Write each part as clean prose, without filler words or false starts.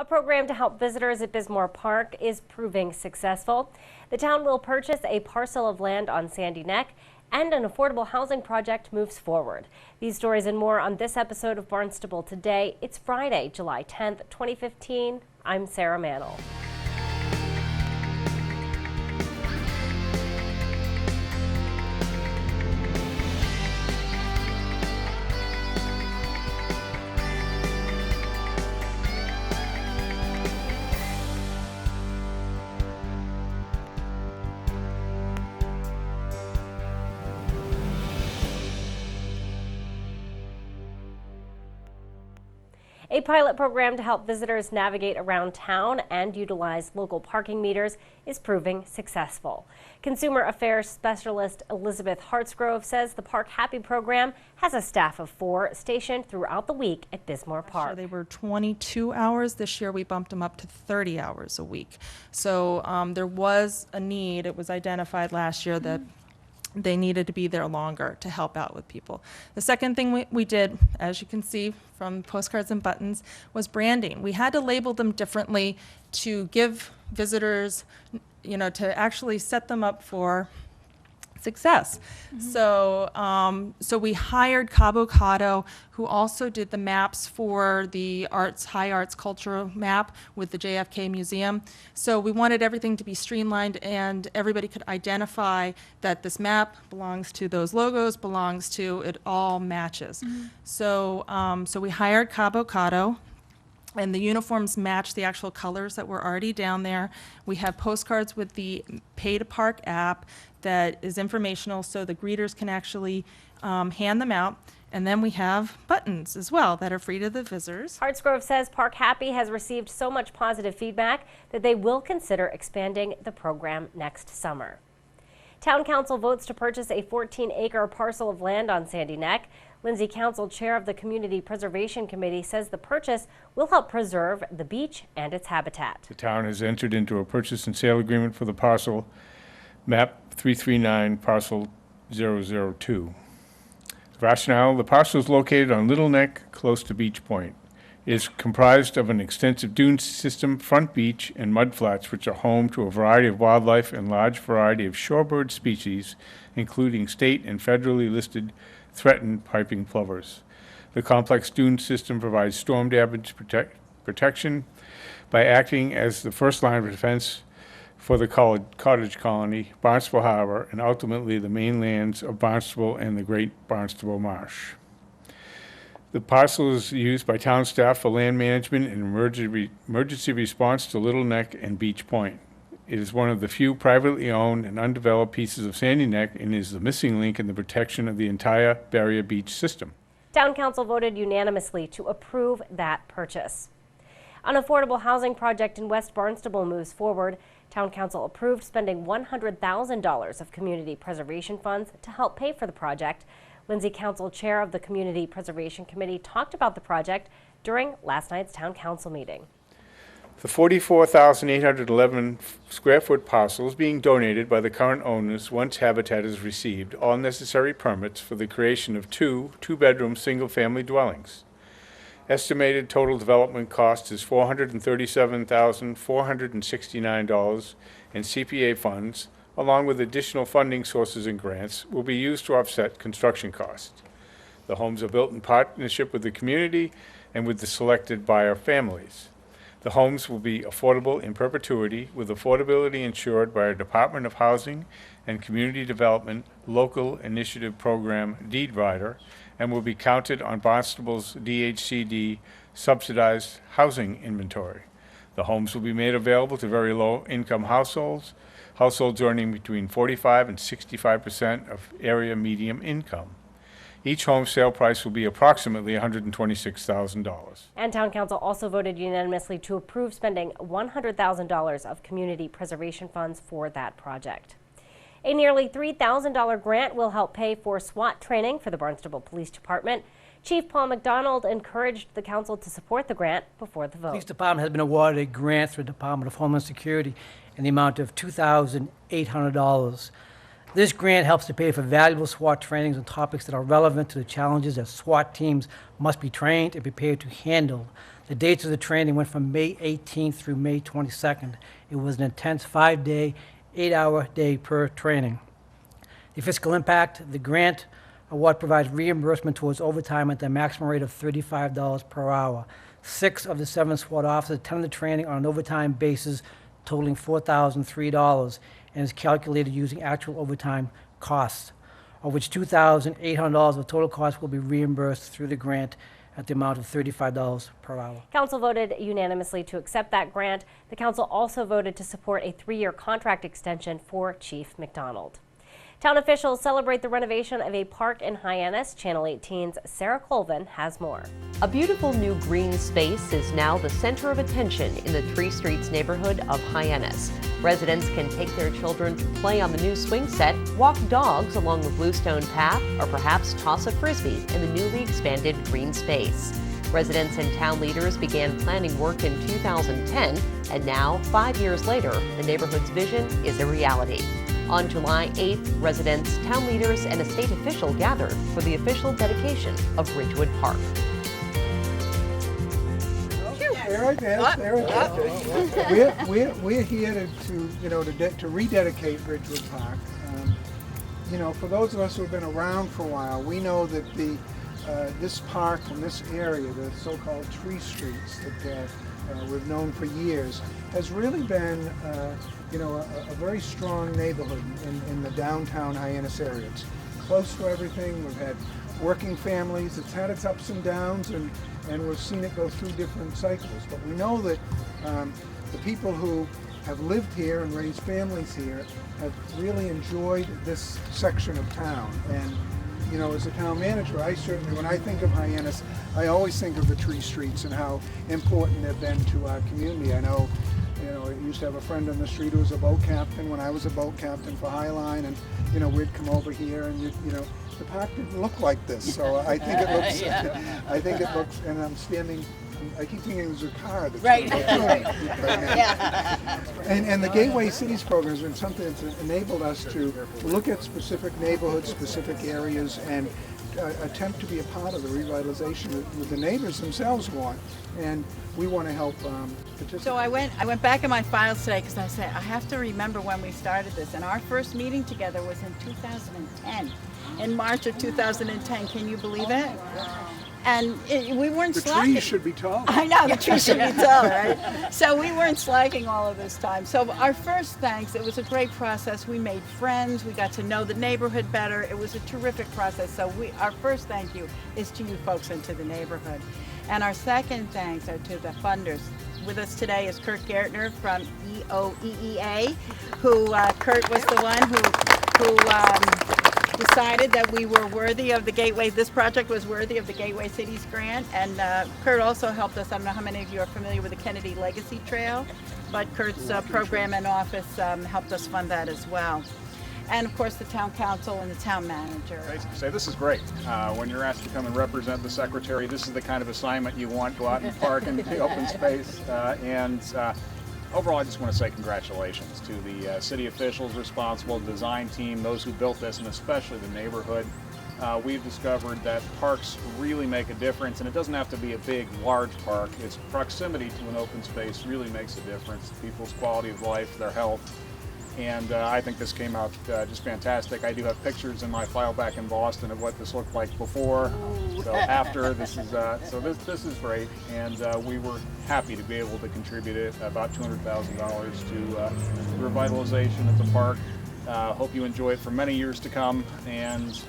program to help visitors at Bismore Park is proving successful. The town will purchase a parcel of land on Sandy Neck, and an affordable housing project moves forward. These stories and more on this episode of Barnstable Today. It's Friday, July 10th, 2015. I'm Sarah Mannel. A pilot program to help visitors navigate around town and utilize local parking meters is proving successful. Consumer Affairs Specialist Elizabeth Hartsgrove says the Park Happy program has a staff of 4 stationed throughout the week at Bismore Park. They were 22 hours. This year we bumped them up to 30 hours a week. So there was a need. It was identified last year that they needed to be there longer to help out with people. The second thing we did, as you can see from postcards and buttons, was branding. We had to label them differently to give visitors, to actually set them up for success. So we hired Cabo Cado, who also did the maps for the high arts cultural map with the JFK Museum. So we wanted everything to be streamlined and everybody could identify that this map belongs to those logos, it all matches. So we hired Cabo Cado, and the uniforms match the actual colors that were already down there. We have postcards with the Pay to Park app that is informational, so the greeters can actually hand them out. And then we have buttons as well that are free to the visitors. Hartsgrove says Park Happy has received so much positive feedback that they will consider expanding the program next summer. Town Council votes to purchase a 14-acre parcel of land on Sandy Neck. Lindsay Council, chair of the Community Preservation Committee, says the purchase will help preserve the beach and its habitat. The town has entered into a purchase and sale agreement for the parcel map 339 parcel 002. Rationale: the parcel is located on Little Neck, close to Beach Point. It is comprised of an extensive dune system, front beach, and mud flats, which are home to a variety of wildlife and large variety of shorebird species, including state and federally listed threatened piping plovers. The complex dune system provides storm damage protection by acting as the first line of defense for the cottage colony, Barnstable Harbor, and ultimately the mainlands of Barnstable and the Great Barnstable Marsh. The parcel is used by town staff for land management and emergency response to Little Neck and Beach Point. It is one of the few privately owned and undeveloped pieces of Sandy Neck and is the missing link in the protection of the entire Barrier Beach system. Town Council voted unanimously to approve that purchase. An affordable housing project in West Barnstable moves forward. Town Council approved spending $100,000 of community preservation funds to help pay for the project. Lindsay Council, chair of the Community Preservation Committee, talked about the project during last night's Town Council meeting. The 44,811 square foot parcel is being donated by the current owners once Habitat has received all necessary permits for the creation of 2 two-bedroom single-family dwellings. Estimated total development cost is $437,469, and CPA funds, along with additional funding sources and grants, will be used to offset construction costs. The homes are built in partnership with the community and with the selected buyer families. The homes will be affordable in perpetuity, with affordability ensured by our Department of Housing and Community Development Local Initiative Program deed rider, and will be counted on Barnstable's DHCD subsidized housing inventory. The homes will be made available to very low-income households earning between 45% and 65% of area median income. Each home sale price will be approximately $126,000. And Town Council also voted unanimously to approve spending $100,000 of community preservation funds for that project. A nearly $3,000 grant will help pay for SWAT training for the Barnstable Police Department. Chief Paul McDonald encouraged the council to support the grant before the vote. The police department has been awarded a grant through the Department of Homeland Security in the amount of $2,800. This grant helps to pay for valuable SWAT trainings on topics that are relevant to the challenges that SWAT teams must be trained and prepared to handle. The dates of the training went from May 18th through May 22nd. It was an intense 5-day, 8-hour day per training. The fiscal impact, the grant award provides reimbursement towards overtime at the maximum rate of $35 per hour. 6 of the 7 SWAT officers attended the training on an overtime basis, totaling $4,003, and is calculated using actual overtime costs, of which $2,800 of total costs will be reimbursed through the grant at the amount of $35 per hour. Council voted unanimously to accept that grant. The council also voted to support a 3-year contract extension for Chief McDonald. Town officials celebrate the renovation of a park in Hyannis. Channel 18's Sarah Colvin has more. A beautiful new green space is now the center of attention in the Three Streets neighborhood of Hyannis. Residents can take their children to play on the new swing set, walk dogs along the Bluestone Path, or perhaps toss a frisbee in the newly expanded green space. Residents and town leaders began planning work in 2010, and now, 5 years later, the neighborhood's vision is a reality. On July 8th, residents, town leaders, and a state official gathered for the official dedication of Ridgewood Park. There it is. There it is. We're here to rededicate Ridgewood Park. For those of us who have been around for a while, we know that this park and this area, the so-called Tree Streets that we've known for years, has really been a very strong neighborhood in the downtown Hyannis area. It's close to everything. We've had working families. It's had its ups and downs, and we've seen it go through different cycles. But we know that the people who have lived here and raised families here have really enjoyed this section of town. And as a town manager, I certainly, when I think of Hyannis, I always think of the Tree Streets and how important they've been to our community. I know, I used to have a friend on the street who was a boat captain when I was a boat captain for Highline, and we'd come over here, and the park didn't look like this. So I think it looks. I think it looks, and I'm standing. I keep thinking it was a car that's right. Right now. Yeah. And the Gateway Cities program has been something that's enabled us to look at specific neighborhoods, specific areas, and attempt to be a part of the revitalization that the neighbors themselves want, and we want to help participate. So I went back in my files today because I said I have to remember when we started this, and our first meeting together was in 2010, in March of 2010. Can you believe it? And we weren't slacking. The trees should be tall. I know, the trees should be tall, right? So we weren't slacking all of this time. So our first thanks, it was a great process. We made friends, we got to know the neighborhood better. It was a terrific process. So our first thank you is to you folks and to the neighborhood. And our second thanks are to the funders. With us today is Kurt Gertner from EOEEA, who Kurt was the one who decided that we were worthy of the Gateway, this project was worthy of the Gateway Cities grant, and Kurt also helped us. I don't know how many of you are familiar with the Kennedy Legacy Trail, but Kurt's program and office helped us fund that as well. And of course the town council and the town manager. Basically say this is great. When you're asked to come and represent the secretary, this is the kind of assignment you want. Go out and park in the open space. Overall, I just want to say congratulations to the city officials responsible, the design team, those who built this, and especially the neighborhood. We've discovered that parks really make a difference, and it doesn't have to be a big, large park. Its proximity to an open space really makes a difference. People's quality of life, their health, and I think this came out just fantastic. I do have pictures in my file back in Boston of what this looked like before. So after, this is great, and we were happy to be able to contribute about $200,000 to revitalization of the park. Hope you enjoy it for many years to come, and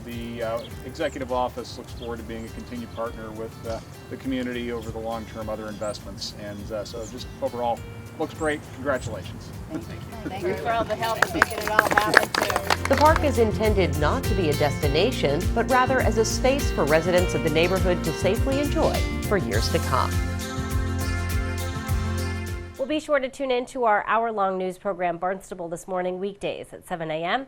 the executive office looks forward to being a continued partner with the community over the long term, other investments, and so just overall looks great. Congratulations. Thank you for all the help in making it all happen too. The park is intended not to be a destination, but rather as a space for residents of the neighborhood to safely enjoy for years to come. We'll be sure to tune in to our hour-long news program, Barnstable This Morning, weekdays at 7 a.m.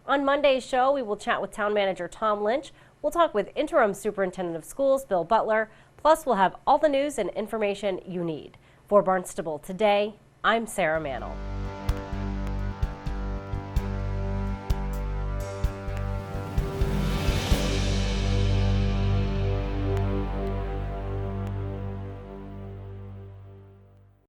On Monday's show, we will chat with Town Manager Tom Lynch. We'll talk with Interim Superintendent of Schools, Bill Butler. Plus, we'll have all the news and information you need. For Barnstable Today, I'm Sarah Mantle.